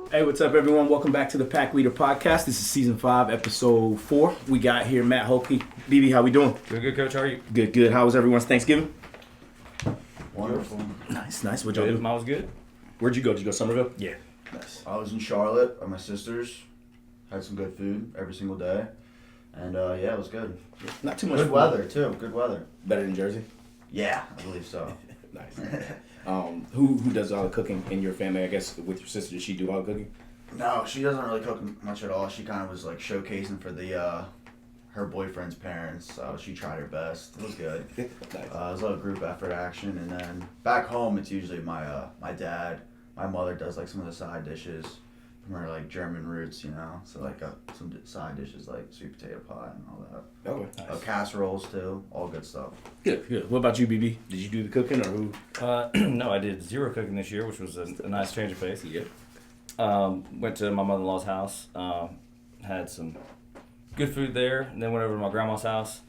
Hey, what's up, everyone? Welcome back to the Pack Leader Podcast. This is Season 5, Episode 4. We got here Matt Hoelke. BB, how we doing? Doing good, Coach. How are you? Good. How was everyone's Thanksgiving? Wonderful. Nice. What'd y'all do? Mine was good. Where'd you go? Did you go to Somerville? Yeah. Nice. I was in Charlotte at my sister's. Had some good food every single day. And yeah, it was good. Not too much Good food. weather, too. Good weather. Better than Jersey? Yeah, I believe so. Nice. Who does all the cooking in your family? I guess with your sister, does she do all the cooking? No, she doesn't really cook much at all. She kind of was like showcasing for the her boyfriend's parents, so she tried her best. It was good. Nice. It was a little group effort action, and then back home it's usually my dad. My mother does like some of the side dishes from her like German roots, you know. So like some side dishes like sweet potato pie and all that. Okay. Nice. Casseroles too, all good stuff. Good. What about you, BB? Did you do the cooking or who? No, I did zero cooking this year, which was a nice change of pace. Yeah. Went to my mother-in-law's house, had some good food there, and then went over to my grandma's house.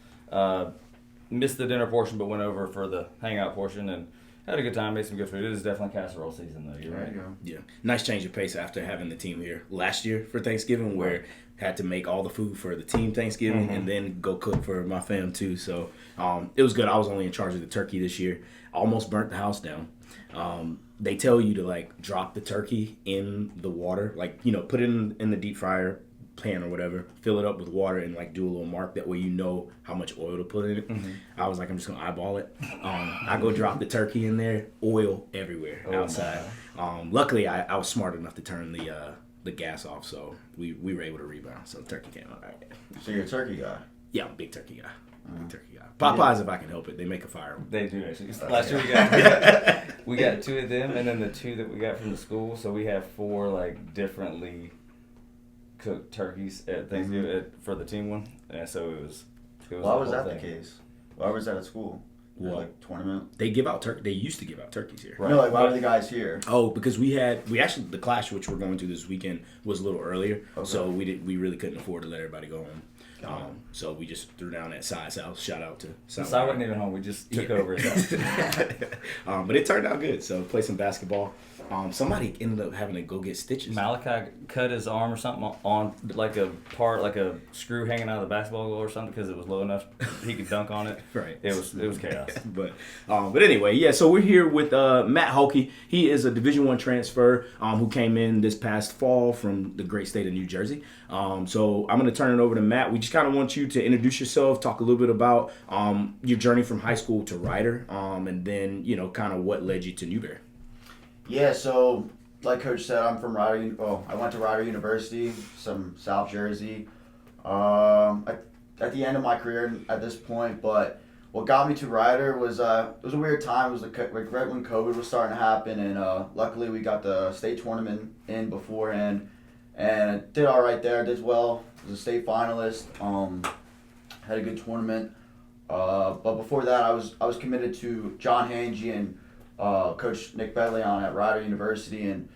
Missed the dinner portion, but went over for the hangout portion and had a good time, made some good food. It is definitely casserole season, though. You're right. There you go. Yeah. Nice change of pace after having the team here last year for Thanksgiving, where had to make all the food for the team Thanksgiving and then go cook for my fam too. So it was good. I was only in charge of the turkey this year. Almost burnt the house down. They tell you to like drop the turkey in the water, like, you know, put it in the deep fryer pan or whatever, fill it up with water and like do a little mark. That way you know how much oil to put in it. I was like, I'm just gonna eyeball it. I go drop the turkey in there, oil everywhere outside. Luckily I was smart enough to turn the gas off, so we were able to rebound. So the turkey came out all right. So you're a turkey guy. Yeah, I'm a big turkey guy. Popeyes, if I can help it. They make a fire. They do, actually. Last year we got two of them, and then the two that we got from the school. So we have 4 like differently cooked turkeys at Thanksgiving for the team one, and so it was. Why was that the case? Why was that at school? What? Like tournament? They give out turkey. They used to give out turkeys here. Right. No, like why were the guys here? Oh, because we actually the clash which we're going to this weekend was a little earlier, so we really couldn't afford to let everybody go home. So we just threw down at Si's house. Shout out to Si. So I wasn't even home. We just took over his house. But it turned out good. So play some basketball. Somebody ended up having to go get stitches. Malachi cut his arm or something on like a screw hanging out of the basketball goal or something because it was low enough he could dunk on it. Right. It was chaos. But anyway, yeah. So we're here with Matt Hoelke. He is a Division I transfer who came in this past fall from the great state of New Jersey. So I'm going to turn it over to Matt. We just kind of want you to introduce yourself, talk a little bit about your journey from high school to Rider, and then kind of what led you to Newberry. Yeah, so like Coach said, I'm from Rider. I went to Rider University, some South Jersey. At the end of my career at this point, but what got me to Rider was it was a weird time. It was like right when COVID was starting to happen, and luckily we got the state tournament in beforehand, and I did all right there. Did well. Was a state finalist. Had a good tournament. But before that, I was committed to John Hangy and Coach Nick Bedleon at Rider University, and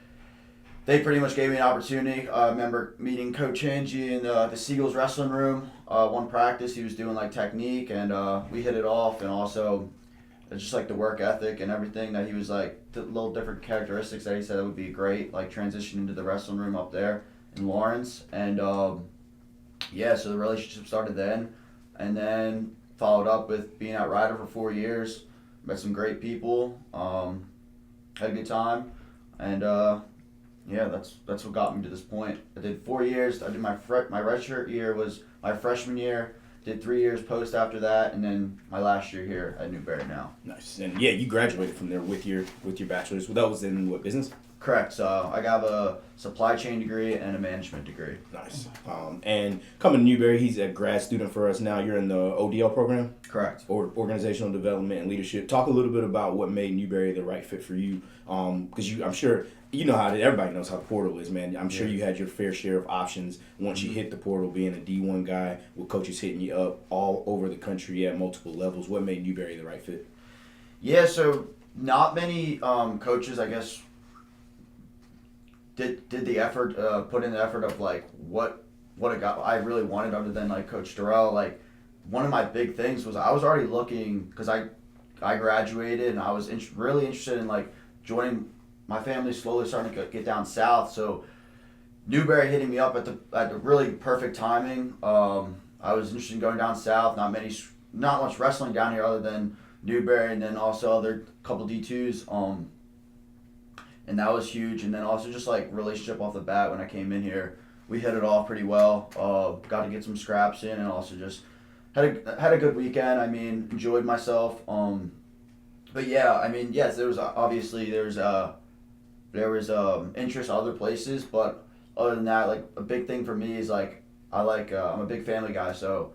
they pretty much gave me an opportunity. I remember meeting Coach Hangy in the Seagulls wrestling room. One practice, he was doing like technique, and we hit it off, and also just like the work ethic and everything that he was like, the little different characteristics that he said that would be great, like transition into the wrestling room up there in Lawrence. And yeah, so the relationship started then, and then followed up with being at Rider for 4 years. Met some great people, had a good time, and yeah, that's what got me to this point. I did 4 years. I did my redshirt year was my freshman year. Did 3 years post after that, and then my last year here at Newberry now. Nice. And yeah, you graduated from there with your bachelor's. Well, that was in what, business? Correct. So I got a supply chain degree and a management degree. Nice. And coming to Newberry, he's a grad student for us now. You're in the ODL program? Correct. Or Organizational Development and Leadership. Talk a little bit about what made Newberry the right fit for you. Because I'm sure you know everybody knows how the portal is, man. I'm sure you had your fair share of options once you hit the portal, being a D1 guy with coaches hitting you up all over the country at multiple levels. What made Newberry the right fit? Yeah, so not many coaches, I guess, did the effort, put in the effort of like what I really wanted, other than like Coach Deral. Like one of my big things was I was already looking, because I graduated and I was really interested in like joining. My family slowly starting to get down south, so Newberry hitting me up at the really perfect timing. I was interested in going down south. Not much wrestling down here other than Newberry, and then also other couple D2s. And that was huge. And then also just like relationship off the bat when I came in here, we hit it off pretty well. Got to get some scraps in, and also just had a good weekend. I mean, enjoyed myself. But yeah, I mean, yes, there was interest in other places, but other than that, like a big thing for me is like I'm a big family guy, so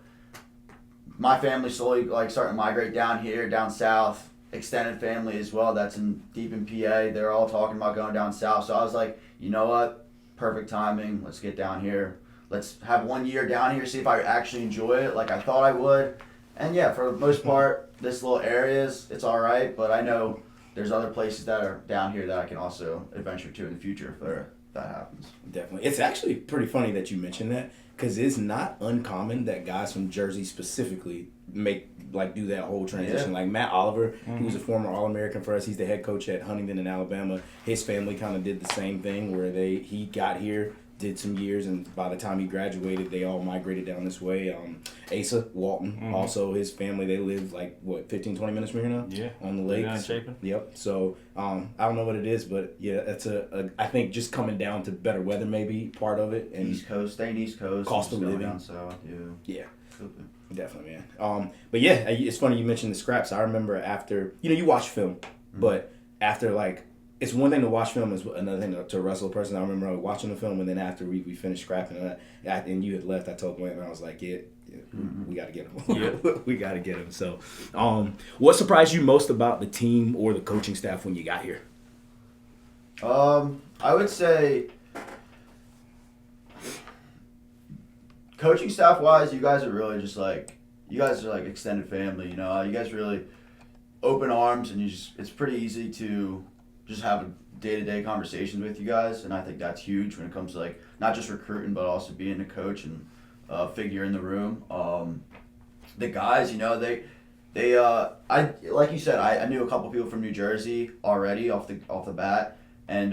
my family slowly like starting to migrate down here, down south. Extended family as well. That's deep in PA. They're all talking about going down south. So I was like, you know what? Perfect timing. Let's get down here. Let's have 1 year down here, see if I actually enjoy it like I thought I would. And yeah, for the most part, this little areas, it's all right. But I know there's other places that are down here that I can also adventure to in the future if that happens. Definitely. It's actually pretty funny that you mentioned that, because it's not uncommon that guys from Jersey specifically do that whole transition. Yeah. Like Matt Oliver, who's a former All-American for us, he's the head coach at Huntington in Alabama. His family kind of did the same thing where he got here, did some years, and by the time he graduated, they all migrated down this way. Asa Walton, also his family, they live 15, 20 minutes from here now? Yeah. On the lake. Down in Chapin. Yep. So I don't know what it is, but yeah, that's I think just coming down to better weather maybe part of it. And East Coast, staying East Coast. Cost of living. Down south, yeah. Yeah. Definitely, man. But yeah, it's funny you mentioned the scraps. I remember after, you watch film, but after it's one thing to watch film, is another thing to wrestle a person. I remember watching the film, and then after we finished scrapping it, and you had left, I told Blanton, I was like, yeah, we got to get him. Yeah. We got to get him. So, what surprised you most about the team or the coaching staff when you got here? I would say coaching staff wise, you guys are really just extended family. You guys really open arms, and it's pretty easy to just have a day-to-day conversations with you guys, and I think that's huge when it comes to not just recruiting but also being a coach and figure in the room. The guys, I like you said, I knew a couple people from New Jersey already off the bat, and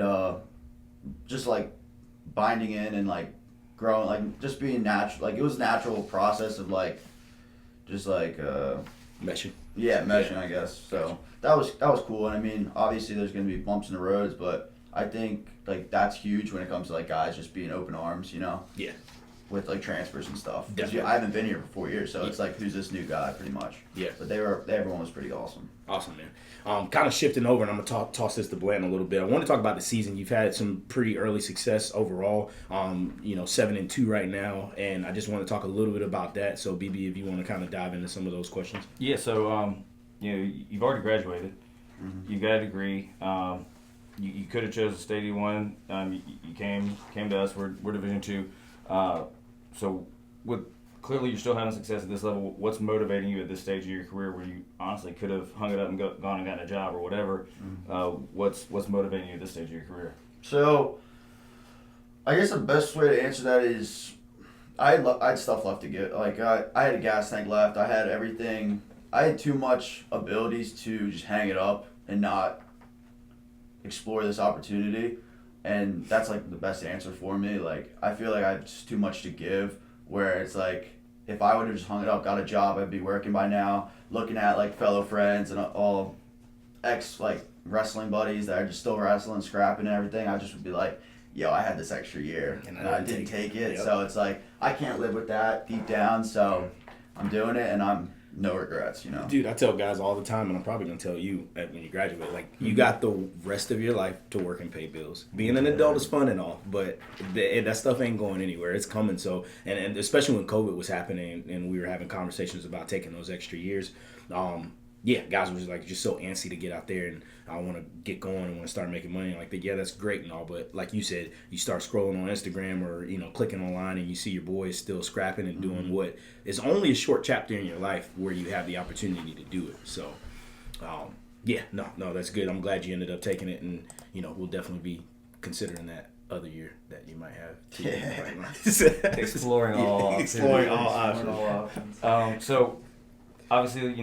just binding in and growing, just being natural. It was a natural process of Meshing. Yeah, meshing, I guess. So that was cool. And I mean, obviously there's going to be bumps in the roads, but I think that's huge when it comes to guys just being open arms, Yeah. with transfers and stuff. 'Cause Definitely. I haven't been here for 4 years, so it's who's this new guy, pretty much. Yeah. But everyone was pretty awesome. Awesome, man. Kind of shifting over, and I'm going to toss this to Blanton a little bit. I want to talk about the season. You've had some pretty early success overall, 7-2 right now, and I just want to talk a little bit about that. So, BB, if you want to kind of dive into some of those questions. Yeah, so, you've already graduated. Mm-hmm. You got a degree. You could have chosen State D1. You came to us. We're Division II. So, clearly you're still having success at this level. What's motivating you at this stage of your career where you honestly could have hung it up and gone and gotten a job or whatever? What's motivating you at this stage of your career? So, I guess the best way to answer that is I had stuff left to give. I had a gas tank left. I had everything. I had too much abilities to just hang it up and not explore this opportunity. And that's the best answer for me. I feel like I have just too much to give, where it's if I would have just hung it up, got a job, I'd be working by now, looking at fellow friends and all ex wrestling buddies that are just still wrestling, scrapping and everything. I just would be yo, I had this extra year and I didn't take it. Yep. So it's I can't live with that deep down. So I'm doing it, and I'm no regrets, Dude, I tell guys all the time, and I'm probably going to tell you when you graduate, you got the rest of your life to work and pay bills. Being an adult is fun and all, but that stuff ain't going anywhere. It's coming. So, and especially when COVID was happening and we were having conversations about taking those extra years, guys were just so antsy to get out there, and I want to get going and want to start making money. Yeah, that's great and all, but like you said, you start scrolling on Instagram or clicking online, and you see your boys still scrapping and doing what is only a short chapter in your life where you have the opportunity to do it. So, that's good. I'm glad you ended up taking it, and we'll definitely be considering that other year that you might have. Exploring all options. So, obviously,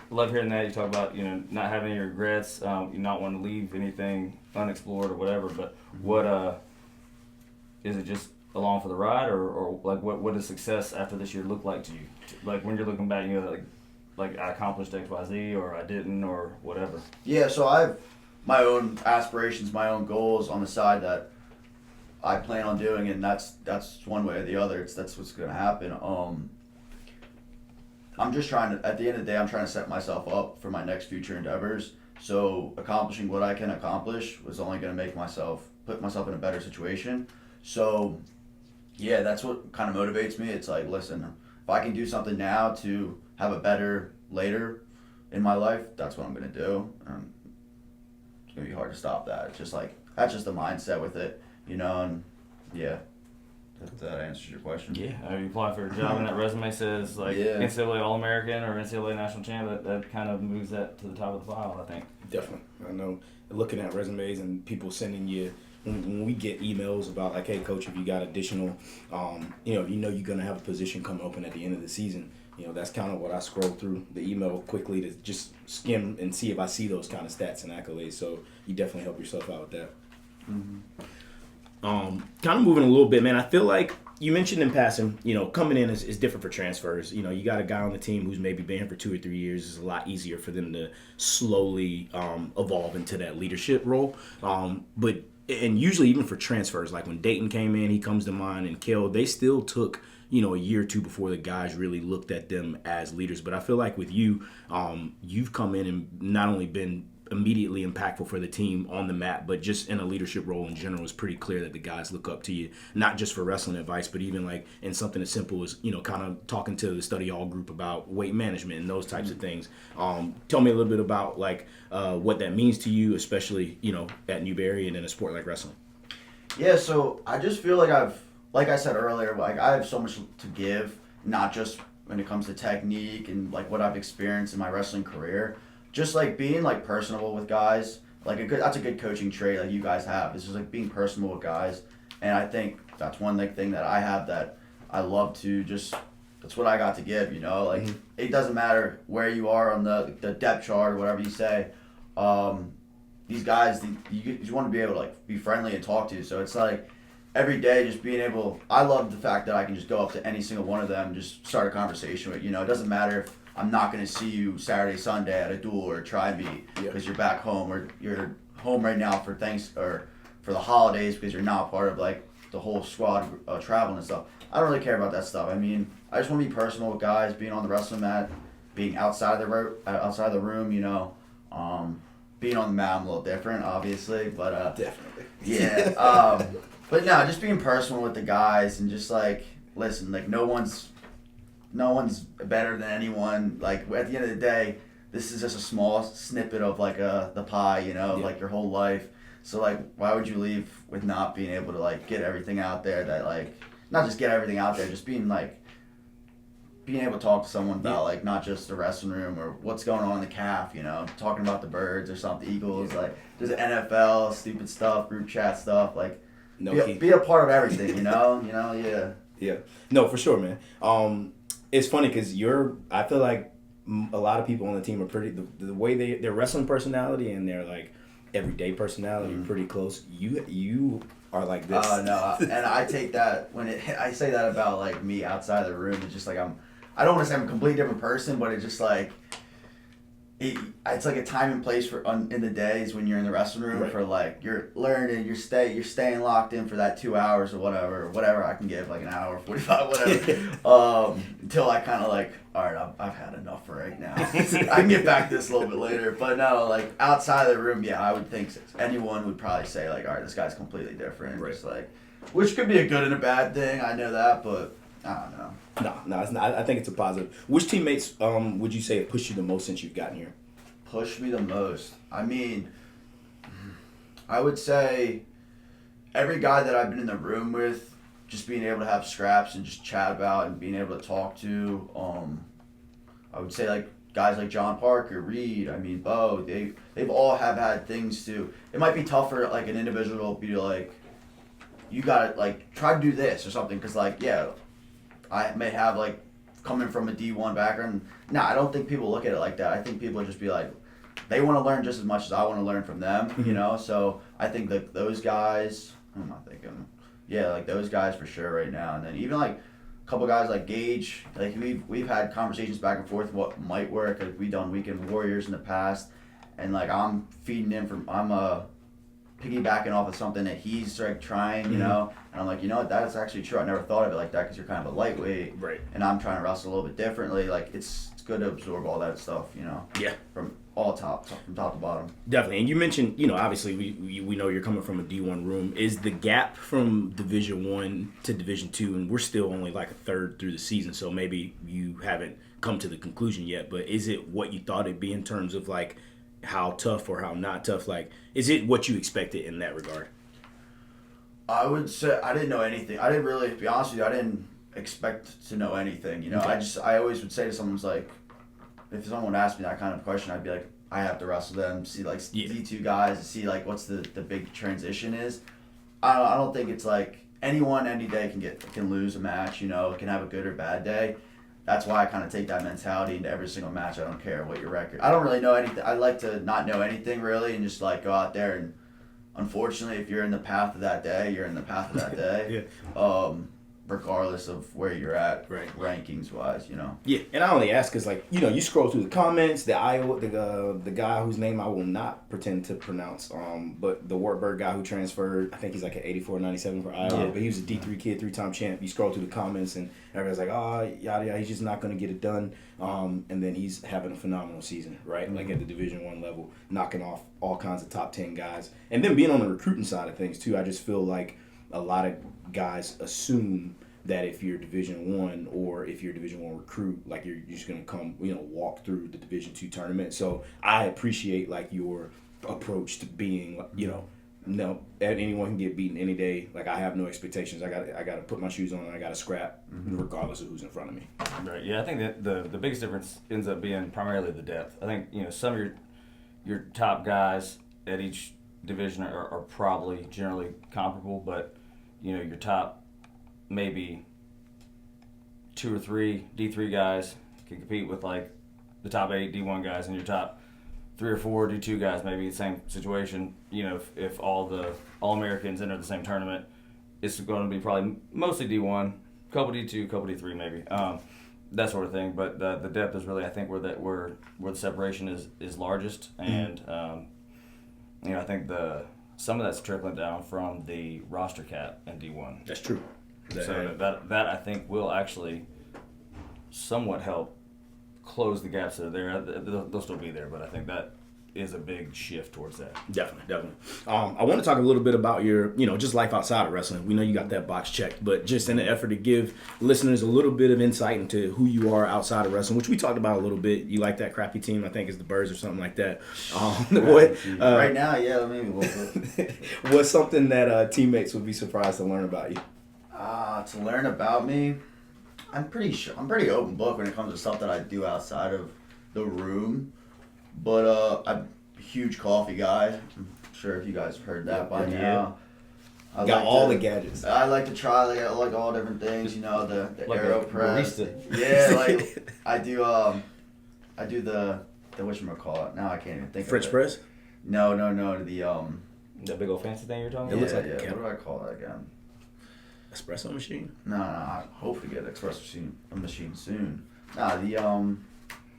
love hearing that. You talk about, not having any regrets, you not wanting to leave anything unexplored or whatever. But what, is it just along for the ride, or like what does success after this year look like to you? Like when you're looking back, you know, like I accomplished X, Y, Z, or I didn't, or whatever. Yeah, so I have my own aspirations, my own goals on the side that I plan on doing, and that's one way or the other. That's what's gonna happen. I'm just trying to, at the end of the day, I'm trying to set myself up for my next future endeavors. So accomplishing what I can accomplish was only gonna put myself in a better situation. So yeah, that's what kind of motivates me. It's like, listen, if I can do something now to have a better later in my life, that's what I'm gonna do. It's gonna be hard to stop that. It's just like, that's just the mindset with it, you know. And yeah, that answers your question. Yeah, you apply for a job and that resume says like NCAA All-American or NCAA National Champ. That kind of moves that to the top of the pile, I think. Definitely. I know looking at resumes and people sending you, when we get emails about like, hey coach, if you got additional, you know you're going to have a position come open at the end of the season, you know, that's kind of what I scroll through the email quickly to just skim and see if I see those kind of stats and accolades. So you definitely help yourself out with that. Mm-hmm. Kind of moving a little bit, man. I feel like you mentioned in passing, you know, coming in is different for transfers. You know, you got a guy on the team who's maybe been here for 2 or 3 years. It's a lot easier for them to slowly evolve into that leadership role. And usually even for transfers, like when Dayton came in, he comes to mind, and Kell, they still took, you know, a year or two before the guys really looked at them as leaders. But I feel like with you, you've come in and not only been immediately impactful for the team on the mat, but just in a leadership role in general, it's pretty clear that the guys look up to you, not just for wrestling advice, but even like in something as simple as, you know, kind of talking to the study hall group about weight management and those types of things. Tell me a little bit about like what that means to you, especially, you know, at Newberry and in a sport like wrestling. Yeah, so I just feel like like I said earlier, like I have so much to give, not just when it comes to technique and like what I've experienced in my wrestling career. Just like being like personable with guys, like that's a good coaching trait like you guys have. It's just like being personable with guys, and I think that's one like thing that I have that I love to just. That's what I got to give, you know. Like It doesn't matter where you are on the depth chart or whatever you say. These guys, you want to be able to like be friendly and talk to. So it's like every day just being able. I love the fact that I can just go up to any single one of them and just start a conversation with. You know, it doesn't matter if I'm not going to see you Saturday, Sunday at a duel or a tri-meet because you're back home, or you're home right now for or for the holidays because you're not part of like the whole squad traveling and stuff. I don't really care about that stuff. I mean, I just want to be personal with guys, being on the wrestling mat, being outside the room, you know. Being on the mat, I'm a little different, obviously, but Definitely. Yeah. But no, just being personal with the guys and just like, listen, like no one's better than anyone. Like at the end of the day, this is just a small snippet of like the pie, you know, like your whole life. So like, why would you leave with not being able to like get everything out there that like, not just get everything out there, just being able to talk to someone about like not just the wrestling room or what's going on in the calf, you know, talking about the birds or something, Eagles, like there's NFL, stupid stuff, group chat stuff, like be a part of everything, you know, Yeah. No, for sure, man. It's funny because I feel like a lot of people on the team are pretty, the way their wrestling personality and their like everyday personality are pretty close. You are like this. No, and I take that I say that about like me outside the room. It's just like I don't want to say I'm a completely different person, but it's just like it's like a time and place for in the days when you're in the wrestling room for like you're learning, you're staying locked in for that 2 hours or whatever I can give, like an hour, 45, whatever, until I kind of like, all right, I've had enough for right now. I can get back to this a little bit later, but no, like outside of the room, yeah, I would think anyone would probably say like, all right, this guy's completely different, just like, which could be a good and a bad thing. I know that, but I don't know. No, it's not. I think it's a positive. Which teammates would you say have pushed you the most since you've gotten here? Pushed me the most? I mean, I would say every guy that I've been in the room with, just being able to have scraps and just chat about and being able to talk to. I would say like guys like John Parker, Reed, I mean Bo, they've all have had things to. It might be tougher like an individual to be like, you gotta like try to do this or something, because like I may have like coming from a D1 background. No, I don't think people look at it like that. I think people would just be like, they want to learn just as much as I want to learn from them, you know? So I think that those guys, who am I thinking? Yeah, like those guys for sure right now. And then even like a couple guys like Gage, like we've had conversations back and forth what might work. Like we done Weekend Warriors in the past, and like I'm feeding in from piggybacking off of something that he's like trying, you know. And I'm like, you know what, that's actually true. I never thought of it like that because you're kind of a lightweight, Right. And I'm trying to wrestle a little bit differently. Like it's good to absorb all that stuff, you know. Yeah. From top to bottom. Definitely. And you mentioned, obviously we know you're coming from a D1 room. Is the gap from Division 1 to Division 2, and we're still only like a third through the season, so maybe you haven't come to the conclusion yet, but is it what you thought it'd be in terms of like how tough or how not tough? Like, is it what you expected in that regard? I would say I didn't know anything. I didn't really, to be honest with you, I didn't expect to know anything. You know, Okay. I always would say to someone's like, if someone asked me that kind of question, I'd be like, I have to wrestle them, see like D2 guys, see like what's the big transition is. I don't think it's like anyone any day can lose a match. You know, can have a good or bad day. That's why I kind of take that mentality into every single match. I don't care what your record. I don't really know anything. I like to not know anything really and just like go out there and. Unfortunately, if you're in the path of that day, you're in the path of that day. Yeah. Regardless of where you're at, Right. rankings wise, you know. Yeah, and I only ask because, like, you scroll through the comments. The guy whose name I will not pretend to pronounce, but the Wartburg guy who transferred, I think he's like an 84-97 for Iowa, but he was a D3 kid, 3-time champ. You scroll through the comments and everybody's like, oh, yada yada, he's just not going to get it done. And then he's having a phenomenal season, right? Like at the Division 1 level, knocking off all kinds of top 10 guys, and then being on the recruiting side of things too. I just feel like a lot of guys assume that if you're Division 1 or if you're a Division 1 recruit, like you're just gonna come, walk through the Division 2 tournament. So I appreciate like your approach to being, no, anyone can get beaten any day. Like I have no expectations. I got to put my shoes on and I got to scrap, regardless of who's in front of me. Right. Yeah, I think that the biggest difference ends up being primarily the depth. I think some of your top guys at each division are probably generally comparable, but your top maybe 2 or 3 D3 guys can compete with like the top 8 D1 guys, and your top 3 or 4 D2 guys maybe the same situation. If all the All-Americans enter the same tournament, it's going to be probably mostly D1, couple D2, couple D3 maybe, that sort of thing. But the depth is really, I think, where the separation is largest, and I think some of that's trickling down from the roster cap in D1. That's true. So that I think will actually somewhat help close the gaps that are there. They'll still be there, but I think that is a big shift towards that. Definitely. I want to talk a little bit about your, just life outside of wrestling. We know you got that box checked, but just in an effort to give listeners a little bit of insight into who you are outside of wrestling, which we talked about a little bit. You like that crappy team, I think it's the Birds or something like that. Right now, yeah, maybe a little bit. What's something that teammates would be surprised to learn about you? To learn about me, I'm pretty open book when it comes to stuff that I do outside of the room. But I'm a huge coffee guy. I'm sure if you guys have heard that by now. I got like all the gadgets. I like to try like all different things, the like AeroPress. barista. Yeah, like I do the whatchamacallit. Now I can't even think French of it. press? No, the That big old fancy thing you're talking It about? looks like a what kettle. do I call that again? Espresso machine? No, I hope to get an espresso machine soon. Nah, the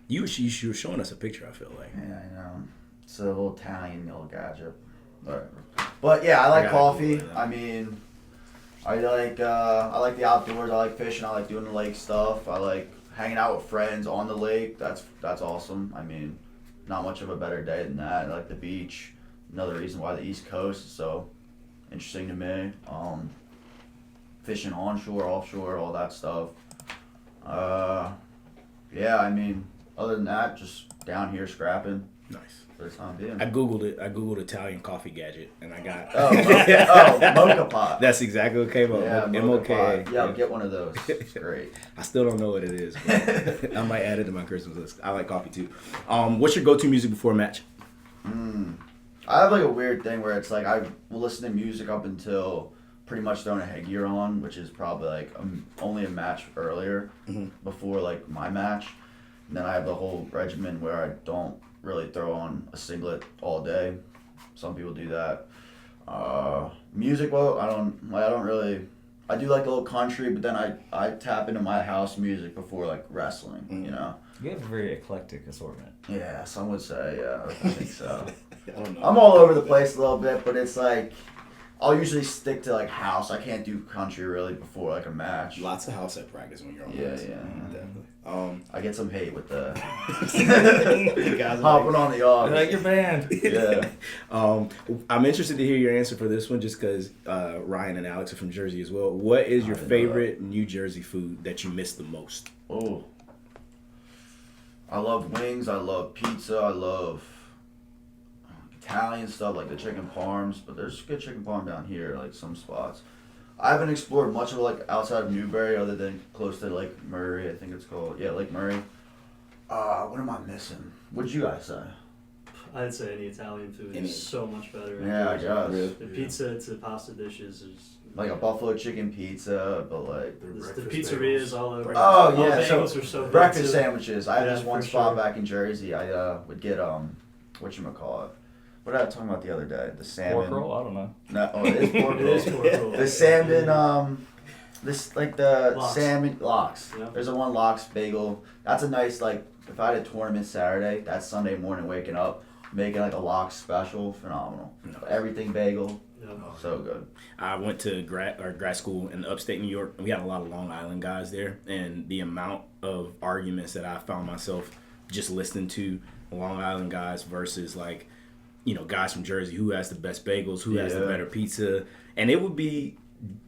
You were showing us a picture, I feel like. Yeah, I know. It's a little Italian little gadget. Whatever. But yeah, I like coffee. I mean, I like the outdoors. I like fishing. I like doing the lake stuff. I like hanging out with friends on the lake. That's awesome. I mean, not much of a better day than that. I like the beach. Another reason why the East Coast is so interesting to me. Fishing onshore, offshore, all that stuff. Yeah, I mean, other than that, just down here scrapping. Nice. For the time being. I googled it. I googled Italian coffee gadget, and I got. Mocha pot. That's exactly what came up. Yeah, MOK. pot. Yeah, I'll get one of those. It's great. I still don't know what it is, but I might add it to my Christmas list. I like coffee too. What's your go-to music before a match? I have like a weird thing where it's like I will listen to music up until pretty much throwing a headgear on, which is probably like only a match earlier before like my match. And then I have the whole regimen where I don't really throw on a singlet all day. Some people do that. Music, well, I don't really. I do like a little country, but then I tap into my house music before like wrestling. You know. You have a very eclectic assortment. Yeah, some would say. Yeah, I think so. I don't know. I'm all over the place a little bit, but it's like I'll usually stick to like house. I can't do country really before like a match. Lots of house at practice when you're on. Yeah, ice. yeah. Definitely. I get some hate with the You guys are hopping on the off. Like your band. Yeah. I'm interested to hear your answer for this one, just because Ryan and Alex are from Jersey as well. What is your I know favorite New Jersey food that you miss the most? Oh. I love wings. I love pizza. I love Italian stuff like the chicken parms. But there's good chicken parm down here, like some spots. I haven't explored much of like outside of Newberry, other than close to Lake Murray. I think it's called. Yeah, Lake Murray. What am I missing? What'd you guys say? I'd say any Italian food Any. is so much better. Yeah, I guess. The pizza to pasta dishes is Like a buffalo chicken pizza, but like the pizzerias all over. Oh, all the yeah, so bagels are so good, breakfast too. sandwiches. I have Yeah, this one for spot sure. back in Jersey. I would get whatchamacallit. What did I talking about the other day? The salmon. Pork roll? I don't know. No, oh, it is pork It roll. is pork roll. The salmon, this like the Lox. salmon lox. Yeah. There's a one lox bagel. That's a nice like. If I had a tournament Saturday, that's Sunday morning waking up, making like a lox special, phenomenal. Everything bagel, Yeah. so good. I went to grad school in upstate New York, and we had a lot of Long Island guys there, and the amount of arguments that I found myself just listening to Long Island guys versus like, guys from Jersey, who has the best bagels, who has the Yeah. better pizza, and it would be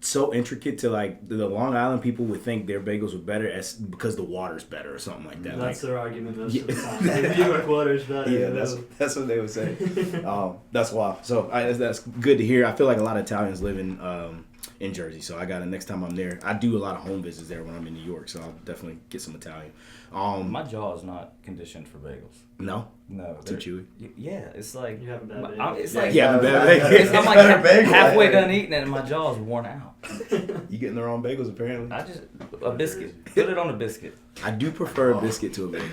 so intricate to like the Long Island people would think their bagels were better because the water's better or something like that. That's Like, their argument most of the time. The New York water's better. yeah, that's what they would say. That's wild. So that's good to hear. I feel like a lot of Italians live in Jersey, so I got it next time I'm there. I do a lot of home visits there when I'm in New York, so I'll definitely get some Italian. My jaw is not conditioned for bagels. No, No. too they're- chewy. Yeah, it's like You have a bad my- bagel. it's Yeah, like Yeah, bad it's bagel. I'm like better bagel. halfway done eating it and my jaw's worn out. You getting the wrong bagels apparently. I just a biscuit. Put it on a biscuit. I do prefer a biscuit to a bagel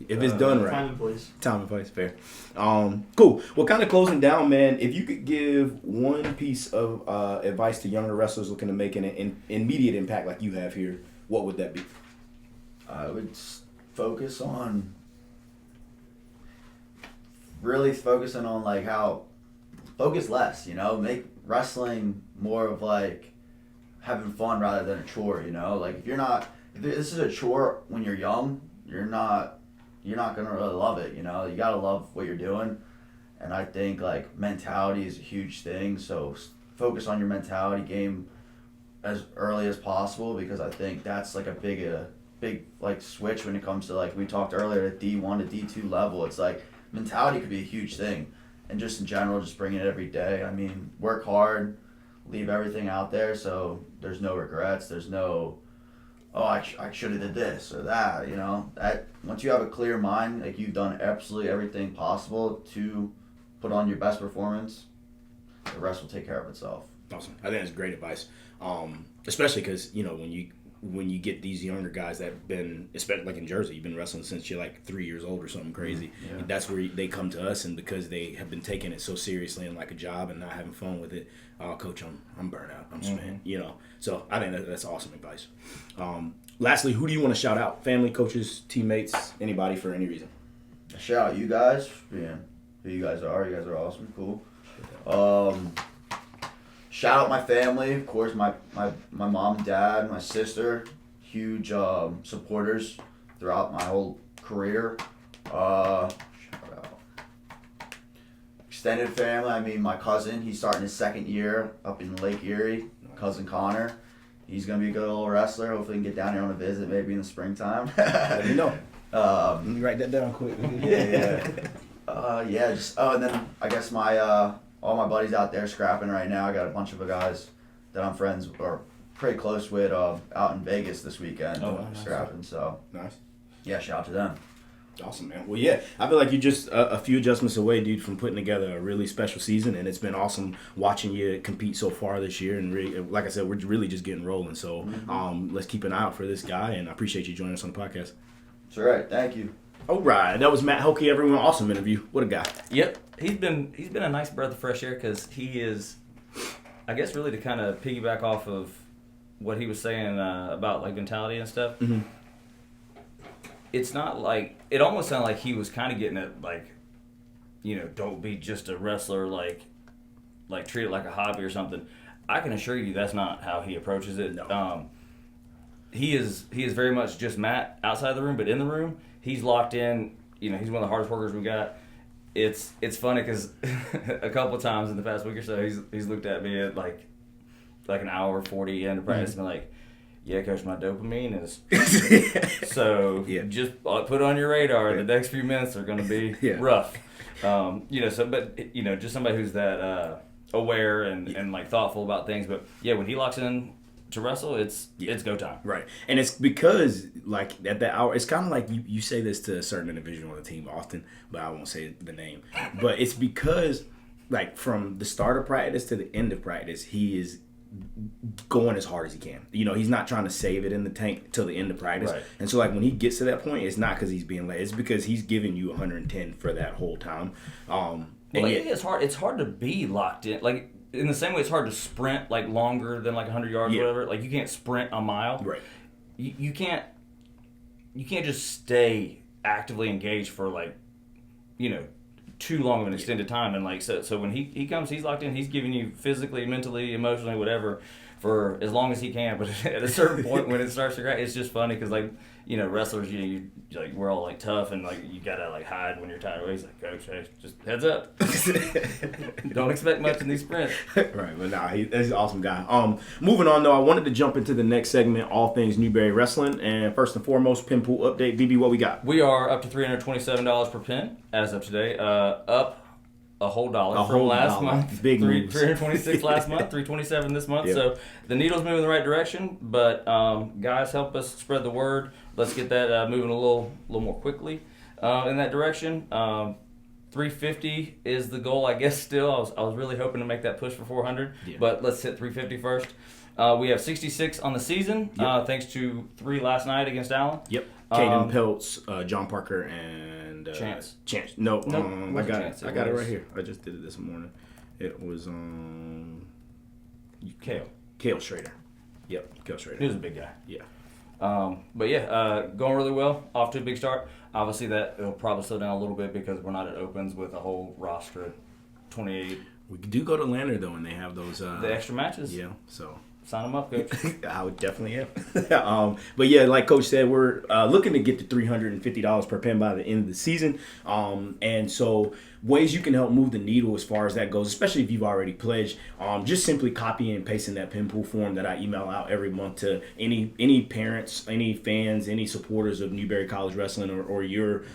if it's done right. Time and place. Time and place, fair. Cool. Well, kind of closing down, man. If you could give one piece of advice to younger wrestlers looking to make an immediate impact like you have here, what would that be? I would focus on really focusing on like how focus less, make wrestling more of like having fun rather than a chore, like if this is a chore when you're young, you're not gonna really love it, you gotta love what you're doing. And I think like mentality is a huge thing, so focus on your mentality game as early as possible, because I think that's like a big like switch when it comes to like we talked earlier at D1 to D2 level. It's like mentality could be a huge thing, and just in general, just bring it every day. I mean, work hard, leave everything out there, so there's no regrets. There's no, I should have did this or that. That once you have a clear mind, like you've done absolutely everything possible to put on your best performance, the rest will take care of itself. Awesome. I think that's great advice. Especially because when you get these younger guys that have been, especially like in Jersey, you've been wrestling since you're like 3 years old or something crazy. Yeah. And that's where they come to us, and because they have been taking it so seriously and like a job and not having fun with it, coach, I'm burnt out. I'm spent. So I think that's awesome advice. Lastly, who do you want to shout out? Family, coaches, teammates, anybody for any reason? Shout out you guys for being who you guys are. You guys are awesome. Cool. Shout out my family, of course, my mom, dad, my sister, huge supporters throughout my whole career. Shout out. Extended family, I mean my cousin, he's starting his second year up in Lake Erie, cousin Connor. He's going to be a good little wrestler. Hopefully we can get down here on a visit maybe in the springtime. Let me know. Let Um, me write that down quick. yeah. And then I guess my all my buddies out there scrapping right now. I got a bunch of guys that I'm friends or pretty close with out in Vegas this weekend. Oh, nice. Scrapping. So Nice. yeah, shout out to them. Awesome, man. Well, yeah, I feel like you're just a few adjustments away, dude, from putting together a really special season, and it's been awesome watching you compete so far this year. And really, like I said, we're really just getting rolling. So let's keep an eye out for this guy, and I appreciate you joining us on the podcast. It's all right. Thank you. All right, that was Matt Hoelke. Everyone, awesome interview. What a guy. Yep, he's been a nice breath of fresh air because he is, I guess, really to kind of piggyback off of what he was saying about like mentality and stuff. Mm-hmm. It's not like it almost sounded like he was kind of getting at like, don't be just a wrestler, like treat it like a hobby or something. I can assure you that's not how he approaches it. No. He is very much just Matt outside the room, but in the room he's locked in. He's one of the hardest workers we got. It's funny because a couple of times in the past week or so he's looked at me at like an hour 40 into practice and been like, yeah, coach, my dopamine is so just put it on your radar. The next few minutes are going to be rough. Just somebody who's that aware and like thoughtful about things. But yeah, when he locks in to wrestle, it's go time. Right. And it's because like at that hour, it's kind of like you say this to a certain individual on the team often, but I won't say the name. But it's because like from the start of practice to the end of practice, he is going as hard as he can. He's not trying to save it in the tank till the end of practice. Right. And so like when he gets to that point, it's not because he's being late. It's because he's giving you 110 for that whole time. It's hard. It's hard to be locked in. Like in the same way, it's hard to sprint like longer than like 100 yards, or whatever. Like you can't sprint a mile. Right. You can't just stay actively engaged for like, too long of an extended time. And like so when he comes, he's locked in. He's giving you physically, mentally, emotionally, whatever, for as long as he can. But at a certain point when it starts to crack, it's just funny because like wrestlers, you like we're all like tough and like you gotta like hide when you're tired. He's like, coach, hey, just heads up. Don't expect much in these sprints. Right, but nah, he's an awesome guy. Moving on though, I wanted to jump into the next segment, all things Newberry Wrestling, and first and foremost, pin pool update. BB, what we got? We are up to $327 per pin as of today. Up a whole dollar from last month. Big moves. 326 last month, 327 this month. Yep. So the needle's moving in the right direction, but guys, help us spread the word. Let's get that moving a little more quickly in that direction. 350 is the goal, I guess. Still, I was really hoping to make that push for 400, but let's hit 350 first. We have 66 on the season, thanks to 3 last night against Allen. Yep. Caden Peltz, John Parker, and Chance. No, Nope, I got Chance. it. I got it right here. I just did it this morning. It was Kale Schrader. Yep, Kale Schrader. He was a big guy. Yeah. But yeah, going really well. Off to a big start. Obviously, that will probably slow down a little bit because we're not at opens with a whole roster of 28. We do go to Lander though, and they have those The extra matches. Yeah, so sign them up, coach. I would definitely have. But yeah, like Coach said, we're looking to get to $350 per pin by the end of the season. And so ways you can help move the needle as far as that goes, especially if you've already pledged, just simply copying and pasting that pin pool form that I email out every month to any parents, any fans, any supporters of Newberry College Wrestling or your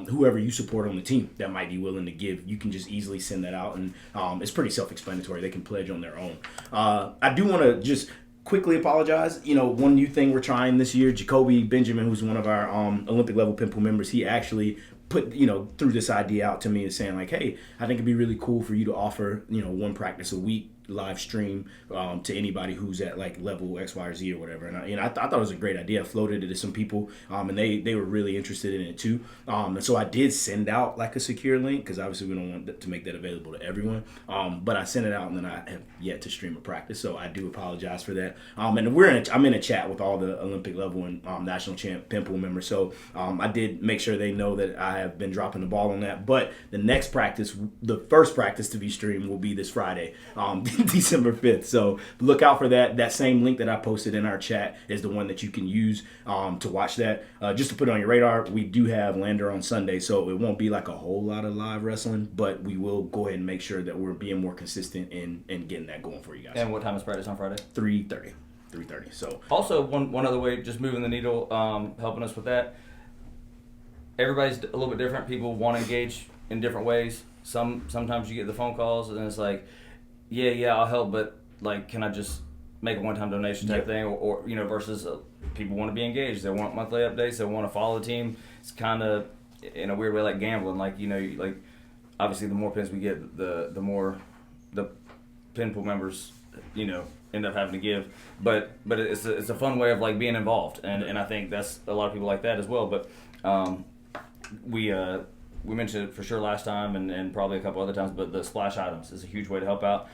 whoever you support on the team that might be willing to give. You can just easily send that out, and it's pretty self-explanatory. They can pledge on their own. I do want to just quickly apologize. One new thing we're trying this year, Jacoby Benjamin, who's one of our Olympic level pin pool members, he actually put, threw this idea out to me and saying like, hey, I think it'd be really cool for you to offer, one practice a week live stream to anybody who's at like level X, Y, or Z or whatever. And I thought it was a great idea. I floated it to some people and they were really interested in it too. And so I did send out like a secure link because obviously we don't want to make that available to everyone. But I sent it out and then I have yet to stream a practice. So I do apologize for that. And I'm in a chat with all the Olympic level and national champ pin pool members. So I did make sure they know that I have been dropping the ball on that. But the next practice, the first practice to be streamed will be this Friday. December 5th. So look out for that. That same link that I posted in our chat is the one that you can use to watch that. Just to put it on your radar, we do have Lander on Sunday, so it won't be like a whole lot of live wrestling, but we will go ahead and make sure that we're being more consistent in getting that going for you guys. And what time is practice on Friday? 3:30. So also one other way, just moving the needle, helping us with that. Everybody's a little bit different. People want to engage in different ways. Sometimes you get the phone calls and it's like, yeah, I'll help, but like, can I just make a one-time donation type thing, or versus people want to be engaged. They want monthly updates. They want to follow the team. It's kind of in a weird way like gambling. Like like obviously the more pins we get, the more the pin pool members end up having to give. But it's a fun way of like being involved, and I think that's a lot of people like that as well. But we mentioned it for sure last time and probably a couple other times, but the splash items is a huge way to help out.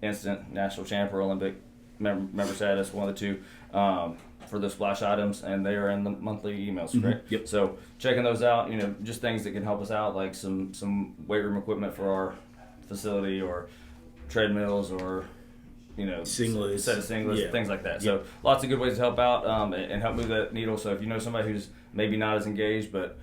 Instant national champ or Olympic member status, one of the two, for the splash items, and they are in the monthly emails, correct? Yep. So checking those out, just things that can help us out, like some weight room equipment for our facility, or treadmills, or singlets, set of singlets, things like that. Yep. So lots of good ways to help out and help move that needle. So if you know somebody who's maybe not as engaged but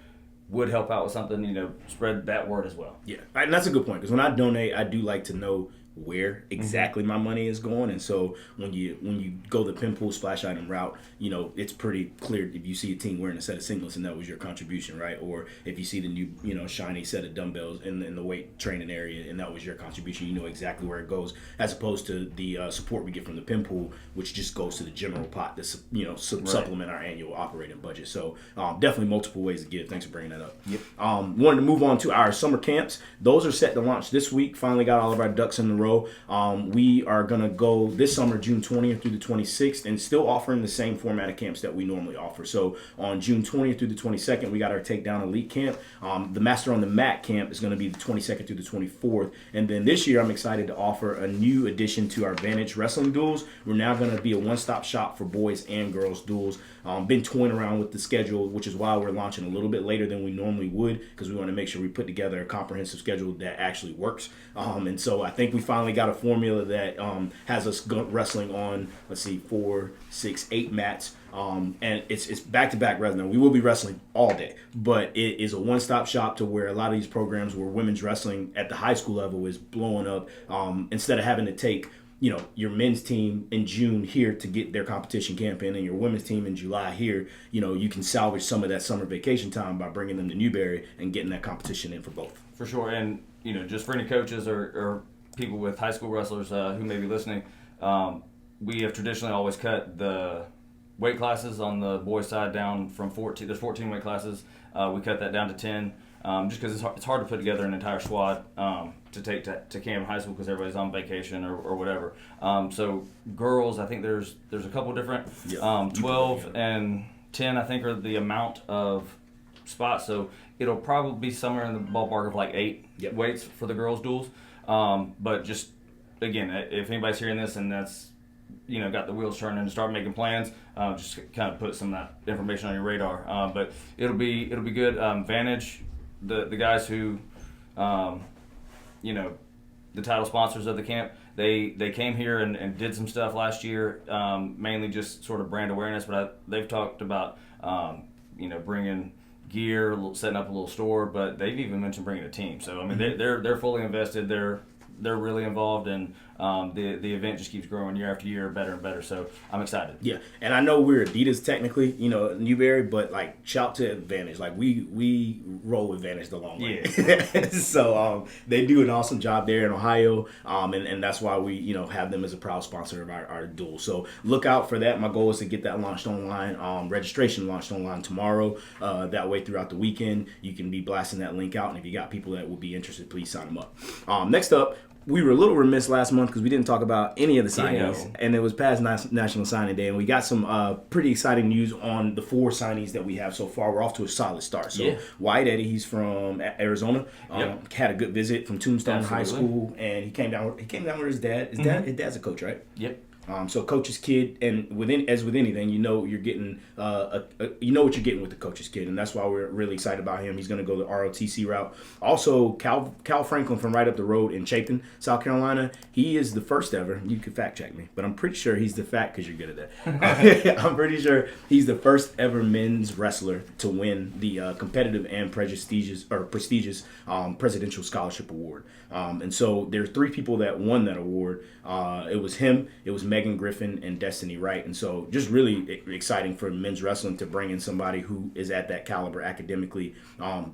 would help out with something, spread that word as well. Yeah, and that's a good point, because when I donate, I do like to know where exactly my money is going, and so when you go the pin pool splash item route, it's pretty clear if you see a team wearing a set of singlets and that was your contribution, right? Or if you see the new shiny set of dumbbells in the weight training area and that was your contribution, you know exactly where it goes, as opposed to the support we get from the pin pool, which just goes to the general pot to supplement our annual operating budget. So definitely multiple ways to give. Thanks for bringing that up. Yep. Wanted to move on to our summer camps. Those are set to launch this week. Finally got all of our ducks in the row. We are going to go this summer, June 20th through the 26th, and still offering the same format of camps that we normally offer. So on June 20th through the 22nd, we got our Takedown Elite camp. The Master on the Mat camp is going to be the 22nd through the 24th. And then this year, I'm excited to offer a new addition to our Vantage Wrestling duels. We're now going to be a one-stop shop for boys and girls duels. Been toying around with the schedule, which is why we're launching a little bit later than we normally would, because we want to make sure we put together a comprehensive schedule that actually works. And so I think we finally got a formula that has us wrestling on, 4, 6, 8 mats. And it's back-to-back wrestling. We will be wrestling all day, but it is a one-stop shop to where a lot of these programs where women's wrestling at the high school level is blowing up. Instead of having to take your men's team in June here to get their competition camp in and your women's team in July here, you can salvage some of that summer vacation time by bringing them to Newberry and getting that competition in for both. For sure. And, just for any coaches or people with high school wrestlers who may be listening, we have traditionally always cut the weight classes on the boys' side down from 14. There's 14 weight classes. We cut that down to 10. Just because it's hard to put together an entire squad to take to camp in high school because everybody's on vacation or whatever. So girls, I think there's a couple different 12 and 10. I think are the amount of spots. So it'll probably be somewhere in the ballpark of like 8 weights for the girls' duels. But just again, if anybody's hearing this and that's got the wheels turning and start making plans, just kind of put some of that information on your radar. But it'll be good. Vantage. The guys who, the title sponsors of the camp, they came here and did some stuff last year, mainly just sort of brand awareness. But they've talked about, bringing gear, setting up a little store. But they've even mentioned bringing a team. So I mean, they're fully invested. They're really involved, and the event just keeps growing year after year, better and better. So I'm excited. Yeah, and I know we're Adidas technically, Newberry, but like shout to Advantage. Like we roll with Advantage the long way. Yeah. So they do an awesome job there in Ohio, and that's why we have them as a proud sponsor of our duel. So look out for that. My goal is to get that launched online. Registration launched online tomorrow. That way throughout the weekend you can be blasting that link out, and if you got people that would be interested, please sign them up. Next up, we were a little remiss last month because we didn't talk about any of the signings, and it was past National Signing Day, and we got some pretty exciting news on the 4 signees that we have so far. We're off to a solid start. So Wyatt Eddie, he's from Arizona, had a good visit from Tombstone High School, and he came down with his dad. His dad's a coach, right? Yep. So coach's kid, and as with anything, you're getting what you're getting with the coach's kid, and that's why we're really excited about him. He's going to go the ROTC route. Also, Cal Franklin from right up the road in Chapin, South Carolina. He is the first ever. You could fact check me, but I'm pretty sure he's the fact because you're good at that. I'm pretty sure he's the first ever men's wrestler to win the competitive and prestigious Presidential Scholarship Award. And so there are 3 people that won that award. It was him, it was Megan Griffin, and Destiny Wright. And so just really exciting for men's wrestling to bring in somebody who is at that caliber academically,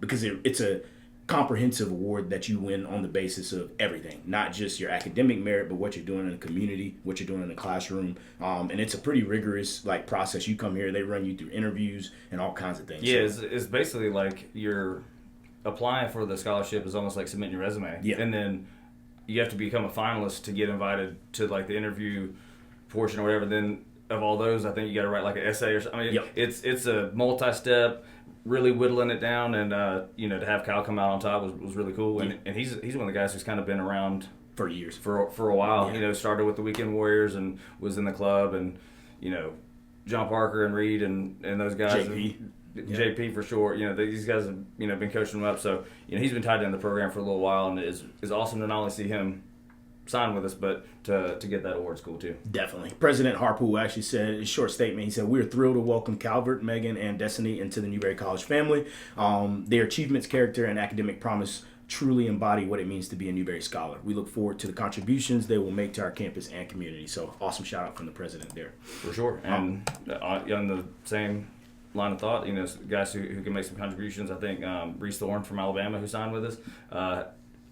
because it's a comprehensive award that you win on the basis of everything, not just your academic merit, but what you're doing in the community, what you're doing in the classroom. And it's a pretty rigorous process. You come here, they run you through interviews and all kinds of things. Yeah, so it's basically like you're applying for the scholarship is almost like submitting your resume. Yeah. And then you have to become a finalist to get invited to the interview portion or whatever. Then of all those, I think you got to write like an essay or something. I mean, it's a multi-step, really whittling it down, and to have Kyle come out on top was really cool. And he's one of the guys who's kind of been around for years, for a while. Yeah. Started with the Weekend Warriors and was in the club, and John Parker and Reed and those guys. JP for sure. These guys have been coaching him up, so he's been tied in the program for a little while, and it's awesome to not only see him sign with us, but to get that award is cool too. Definitely. President Harpool actually said in a short statement, he said, "We're thrilled to welcome Calvert, Megan, and Destiny into the Newberry College family. Their achievements, character, and academic promise truly embody what it means to be a Newberry scholar. We look forward to the contributions they will make to our campus and community." So awesome shout out from the president there. For sure. And on the same line of thought, guys who can make some contributions. I think Reese Thorne from Alabama, who signed with us,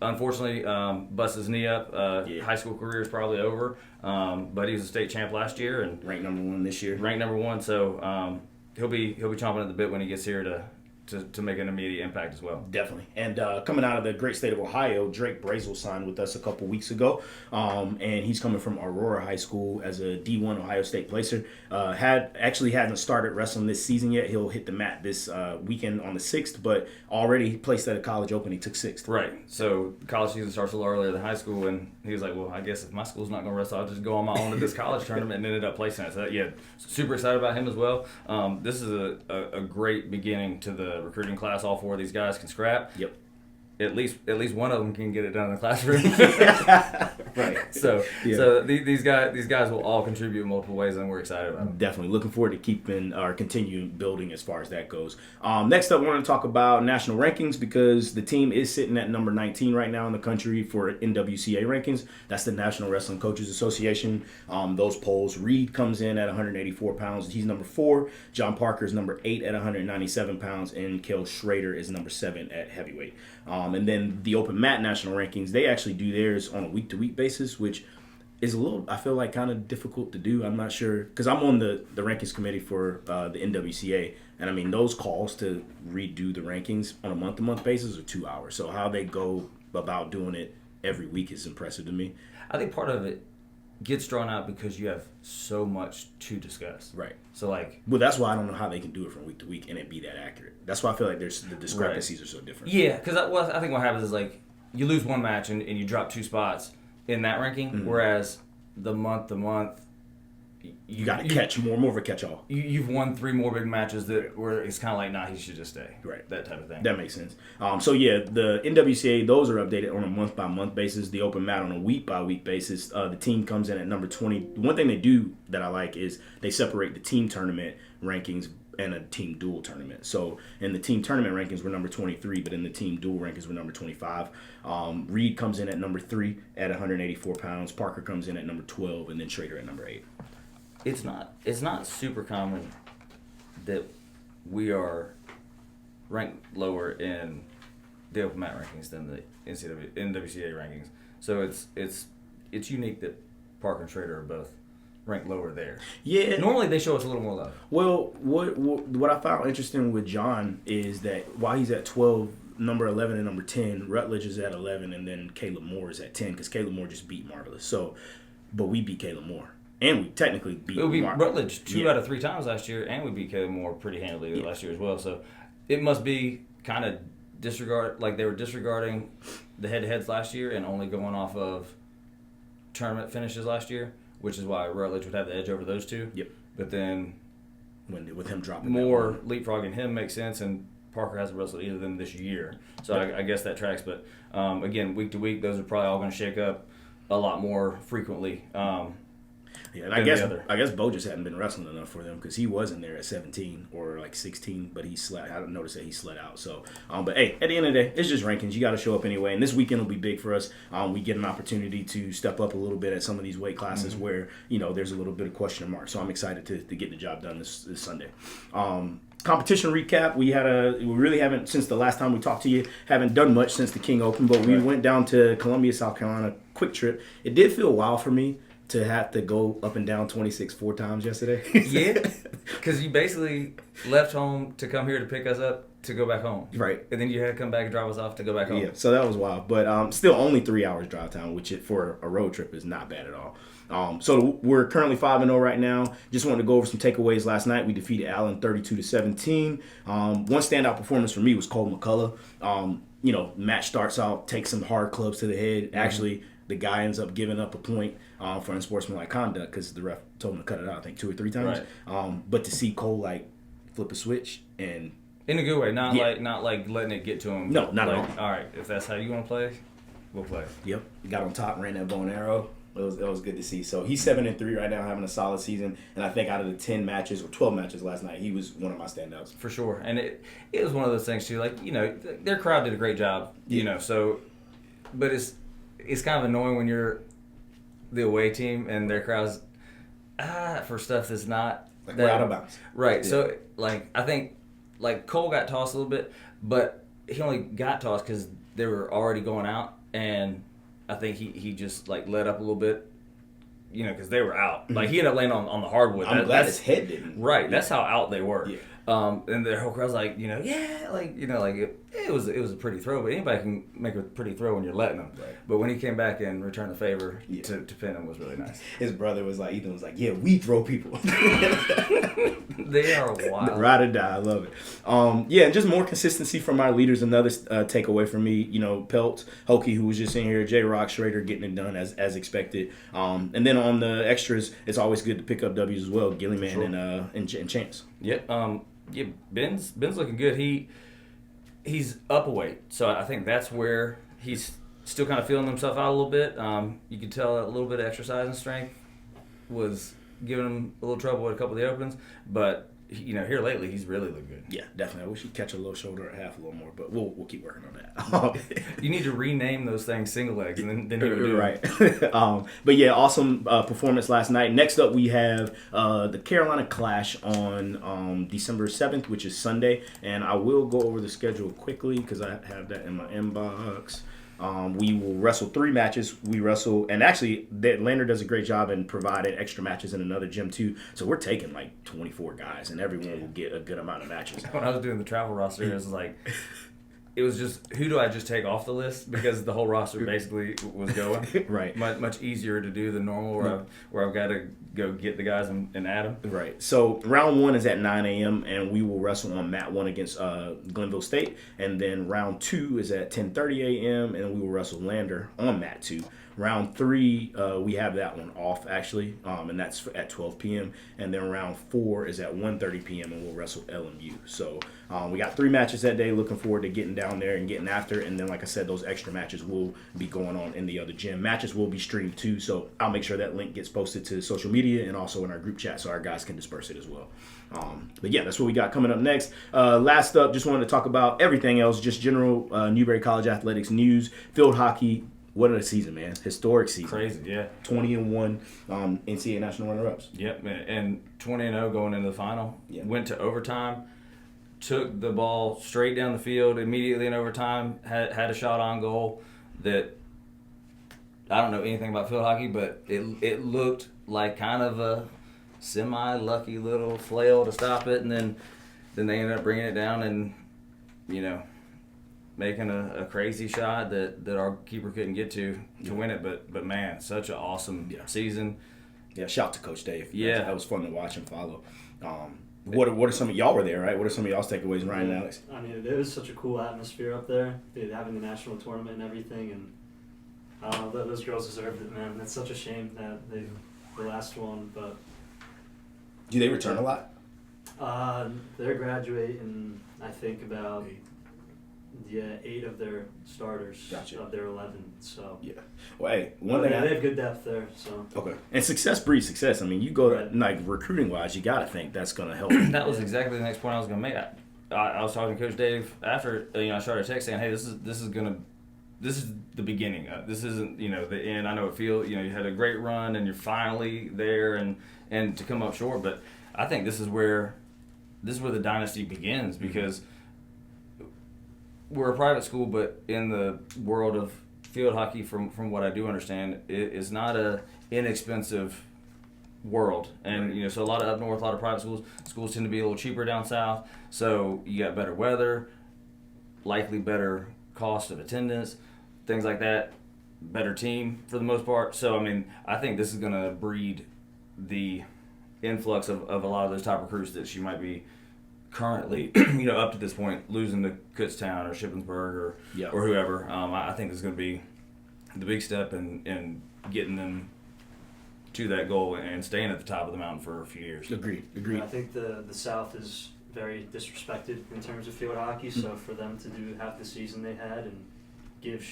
unfortunately busted his knee up. High school career is probably over, but he was a state champ last year and ranked number 1 this year. Ranked number 1, so he'll be chomping at the bit when he gets here to make an immediate impact as well. Definitely. And coming out of the great state of Ohio, Drake Brazel signed with us a couple weeks ago. And he's coming from Aurora High School as a D1 Ohio State placer. Hasn't started wrestling this season yet. He'll hit the mat this weekend on the 6th, but already placed at a college open. He took 6th. Right. So college season starts a little earlier than high school, and he was like, well, I guess if my school's not going to wrestle, I'll just go on my own to this college tournament, and ended up placing it. So, super excited about him as well. This is a great beginning to the recruiting class. All 4 of these guys can scrap. Yep. At least one of them can get it done in the classroom. Right. So these guys will all contribute in multiple ways, and we're excited about them. Definitely looking forward to keeping or continuing building as far as that goes. Next up, I want to talk about national rankings because the team is sitting at number 19 right now in the country for NWCA rankings. That's the National Wrestling Coaches Association. Those polls. Reed comes in at 184 pounds. He's number 4. John Parker is number 8 at 197 pounds, and Kel Schrader is number 7 at heavyweight. And then the Open Mat National Rankings, they actually do theirs on a week-to-week basis, which is a little, I feel like, kind of difficult to do. I'm not sure, because I'm on the rankings committee for the NWCA, and I mean, those calls to redo the rankings on a month-to-month basis are 2 hours. So how they go about doing it every week is impressive to me. I think part of it gets drawn out because you have so much to discuss. Right. So well, that's why I don't know how they can do it from week to week and it be that accurate. That's why I feel like the discrepancies are so different. Yeah, because I think what happens is you lose one match and you drop 2 spots in that ranking, whereas the month to month, you got to catch more of a catch-all. You've won 3 more big matches where it's kind of like, nah, he should just stay. Right. That type of thing. That makes sense. The NWCA, those are updated on a month-by-month basis. The Open Mat on a week-by-week basis. The team comes in at number 20. One thing they do that I like is they separate the team tournament rankings and a team dual tournament. So in the team tournament rankings, we're number 23, but in the team dual rankings, we're number 25. Reed comes in at number 3 at 184 pounds. Parker comes in at number 12, and then Schrader at number 8. It's not super common that we are ranked lower in the Open Mat rankings than the NWCA rankings. So it's unique that Parker and Schrader are both ranked lower there. Yeah. Normally they show us a little more love. Well, what I found interesting with John is that while he's at 12, number 11 and number 10, Rutledge is at 11, and then Caleb Moore is at 10 because Caleb Moore just beat Marvelous. So, but we beat Caleb Moore. And we technically beat Rutledge 2 out of 3 times last year, and we beat Caleb Moore pretty handily last year as well. So it must be kind of they were disregarding the head-to-heads last year and only going off of tournament finishes last year, which is why Rutledge would have the edge over those 2. Yep. But then with him dropping Moore leapfrogging him makes sense, and Parker hasn't wrestled either of them this year. So I guess that tracks. But again, week to week, those are probably all going to shake up a lot more frequently. And I guess Bo just hadn't been wrestling enough for them because he wasn't there at 17 or 16, but he slid. I noticed that he slid out. So, but hey, at the end of the day, it's just rankings. You got to show up anyway, and this weekend will be big for us. We get an opportunity to step up a little bit at some of these weight classes where there's a little bit of question mark. So I'm excited to get the job done this Sunday. Competition recap. We really haven't, since the last time we talked to you, haven't done much since the King Open, but we went down to Columbia, South Carolina, quick trip. It did feel wild for me. to have to go up and down 26 4 times yesterday? Yeah, because you basically left home to come here to pick us up to go back home. Right. And then you had to come back and drop us off to go back home. Yeah, so that was wild. But still only 3 hours drive time, which for a road trip is not bad at all. So we're currently 5-0 right now. Just wanted to go over some takeaways last night. We defeated Allen 32-17. One standout performance for me was Cole McCullough. Match starts out, takes some hard clubs to the head. Mm-hmm. Actually, the guy ends up giving up a point for unsportsmanlike conduct because the ref told him to cut it out, I think 2 or 3 times. Right. But to see Cole flip a switch and in a good way, not like letting it get to him. No, not at all. All right, if that's how you want to play, we'll play. Yep, got on top, ran that bow and arrow. It was good to see. So he's 7-3 right now, having a solid season. And I think out of the 10 matches or 12 matches last night, he was one of my standouts. For sure. And it was one of those things too. Their crowd did a great job. So, but it's kind of annoying when you're the away team and their crowd's for stuff that's not we're out of bounds. Right. Yeah. So I think Cole got tossed a little bit, but he only got tossed because they were already going out, and I think he just let up a little bit, because they were out. He ended up laying on the hardwood. I'm glad his head didn't. Right. Yeah. That's how out they were. Yeah. And their whole crowd's it was a pretty throw, but anybody can make a pretty throw when you're letting them. Right. But when he came back and returned the favor to pin him was really nice. His brother Ethan was like, yeah, we throw people. They are wild. Ride or die. I love it. And just more consistency from our leaders. Another takeaway from me, Pelt, Hoelke, who was just in here, J-Rock, Schrader getting it done as expected. And then on the extras, it's always good to pick up W's as well. Gillyman sure. and Chance. Yep. Ben's looking good. He's up a weight, so I think that's where he's still kind of feeling himself out a little bit. You could tell a little bit of exercise and strength was giving him a little trouble with a couple of the openings, but here lately he's really looked good. Yeah, definitely. I wish he'd catch a low shoulder at half a little more, but we'll keep working on that. You need to rename those things single legs, and then he would do right. But yeah, awesome performance last night. Next up, we have the Carolina Clash on December 7th, which is Sunday, and I will go over the schedule quickly because I have that in my inbox. We will wrestle 3 matches. We wrestle, and actually, Lander does a great job in providing extra matches in another gym too. So we're taking 24 guys, and everyone will get a good amount of matches. When I was doing the travel roster, it was just, who do I just take off the list? Because the whole roster basically was going. Right. Much easier to do than normal where I've got to go get the guys and add them. Right. So round 1 is at 9 a.m. and we will wrestle on mat 1 against Glenville State. And then round 2 is at 10:30 a.m. and we will wrestle Lander on mat 2. Round 3, we have that one off, actually, and that's at 12 p.m. And then round 4 is at 1:30 p.m. and we'll wrestle LMU. So we got 3 matches that day. Looking forward to getting down there and getting after. And then, like I said, those extra matches will be going on in the other gym. Matches will be streamed too, so I'll make sure that link gets posted to social media and also in our group chat so our guys can disperse it as well. But yeah, that's what we got coming up next. Last up, just wanted to talk about everything else, just general Newberry College athletics news, field hockey. What a season, man. Historic season. Crazy, yeah. 20-1 NCAA national runner-ups. Yep, and 20-0 going into the final. Yeah. Went to overtime, took the ball straight down the field immediately in overtime, had a shot on goal that I don't know anything about field hockey, but it looked like kind of a semi-lucky little flail to stop it, and then they ended up bringing it down and, making a crazy shot that our keeper couldn't get to win it. But man, such an awesome season. Yeah, shout out to Coach Dave. Yeah. That was fun to watch and follow. What are some of y'all were there, right? What are some of y'all's takeaways, Ryan and Alex? I mean, it was such a cool atmosphere up there, having the national tournament and everything, and I don't know, those girls deserved it, man. It's such a shame that the last one, but Do they return a lot? they're graduating, I think, about 8 of their starters of their 11. So yeah. Well, hey, they have good depth there. So okay, and success breeds success. I mean, you go recruiting wise, you got to think that's going to help. That was exactly the next point I was going to make. I was talking to Coach Dave after I started a text saying, "Hey, this is the beginning. This isn't the end. I know it feels you had a great run and you're finally there and to come up short, but I think this is where the dynasty begins because we're a private school, but in the world of field hockey, from what I do understand, is not a inexpensive world, and you know, so a lot of up north, a lot of private schools tend to be a little cheaper down south. So you got better weather, likely better cost of attendance, things like that. Better team for the most part. So I mean, I think this is going to breed the influx of a lot of those top recruits that she might be currently, up to this point, losing to Kutztown or Shippensburg or whoever. I think this is going to be the big step in getting them to that goal and staying at the top of the mountain for a few years. Agreed. I think the South is very disrespected in terms of field hockey, so for them to do half the season they had and give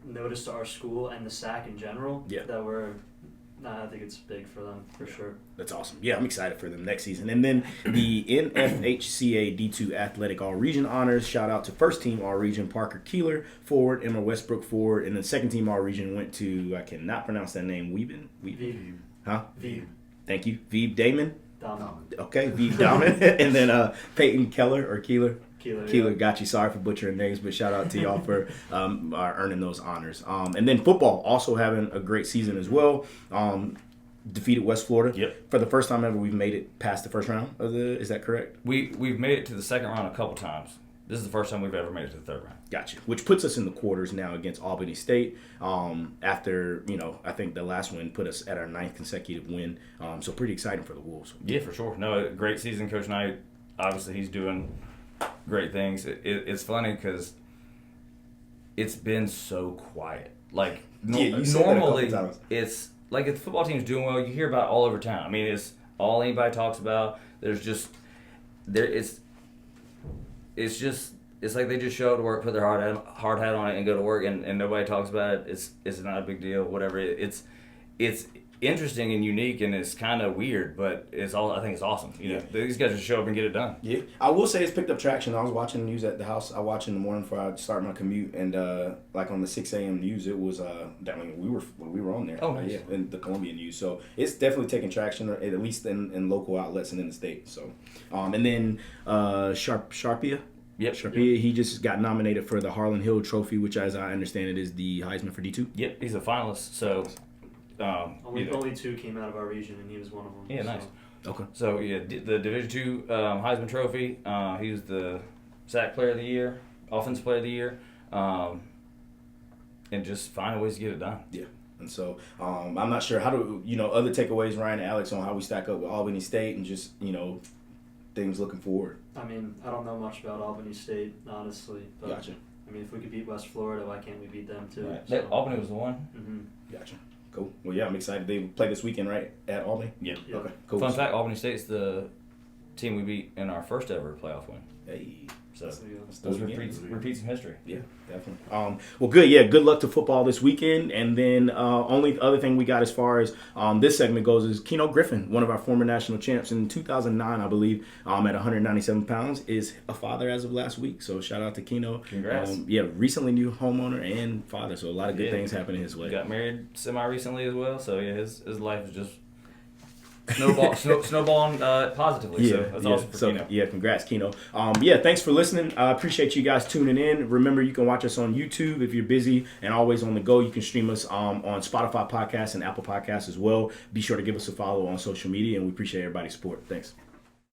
notice to our school and the SAC in general, I think it's big for them for sure. That's awesome. Yeah, I'm excited for them next season. And then the NFHCA D2 Athletic All-Region Honors. Shout out to first team All-Region Parker Keeler, forward, Emma Westbrook, forward. And then second team All-Region went to, I cannot pronounce that name, Weeben? Huh? Veeb. Thank you. Veeb Damon? Damen. Okay, Veeb Damon. And then Peyton Keeler. Keeler, got you. Sorry for butchering names, but shout out to y'all for earning those honors. And then football, also having a great season as well. Defeated West Florida. Yep. For the first time ever, we've made it past the first round of is that correct? We've made it to the second round a couple times. This is the first time we've ever made it to the third round. Gotcha. Which puts us in the quarters now against Albany State. After, I think the last win put us at our 9th consecutive win. So pretty exciting for the Wolves. Yeah, for sure. No, great season. Coach Knight, obviously he's doing great things. It's funny because it's been so quiet. Like normally, it's like if the football team's doing well, you hear about it all over town. I mean, it's all anybody talks about. There's just there. It's like they just show up to work, put their hard hat on it, and go to work, and nobody talks about it. It's not a big deal. Whatever. It's interesting and unique, and it's kind of weird, but I think it's awesome. These guys just show up and get it done. Yeah, I will say it's picked up traction. I was watching the news at the house. I watch in the morning before I start my commute, and like on the 6 a.m. news, it was we were on there. Oh, nice. Yeah, in the Columbia news. So it's definitely taking traction, at least in local outlets and in the state. So, and then Sharpia. Yep. Sharpia, he just got nominated for the Harlan Hill Trophy, which, as I understand it, is the Heisman for D2. Yep, he's a finalist. So. Only 2 came out of our region, and he was one of them. Yeah, nice. Okay. So the Division II Heisman Trophy. He was the SAC Player of the Year, Offensive Player of the Year, and just finding ways to get it done. Yeah. And so I'm not sure how do other takeaways, Ryan and Alex, on how we stack up with Albany State and just things looking forward. I mean, I don't know much about Albany State, honestly. But, Gotcha. I mean, if we could beat West Florida, why can't we beat them too? Right. So. Albany was the one. Mm-hmm. Gotcha. Cool. Well, yeah, I'm excited. They play this weekend, right, at Albany? Yeah. Okay. Cool. Fun fact: Albany State's the team we beat in our first ever playoff win. Hey. So those repeats some history. Yeah, definitely. Well, good. Yeah, good luck to football this weekend. And then only other thing we got as far as this segment goes is Keno Griffin, one of our former national champs in 2009, I believe, at 197 pounds, is a father as of last week. So shout out to Keno. Congrats. Recently new homeowner and father. So a lot of good things happening his way. Got married semi-recently as well. So yeah, his life is just snowballing positively. Yeah, so that's awesome for Keno. Yeah, congrats, Keno. Thanks for listening. I appreciate you guys tuning in. Remember, you can watch us on YouTube if you're busy and always on the go. You can stream us on Spotify Podcasts and Apple Podcasts as well. Be sure to give us a follow on social media, and we appreciate everybody's support. Thanks.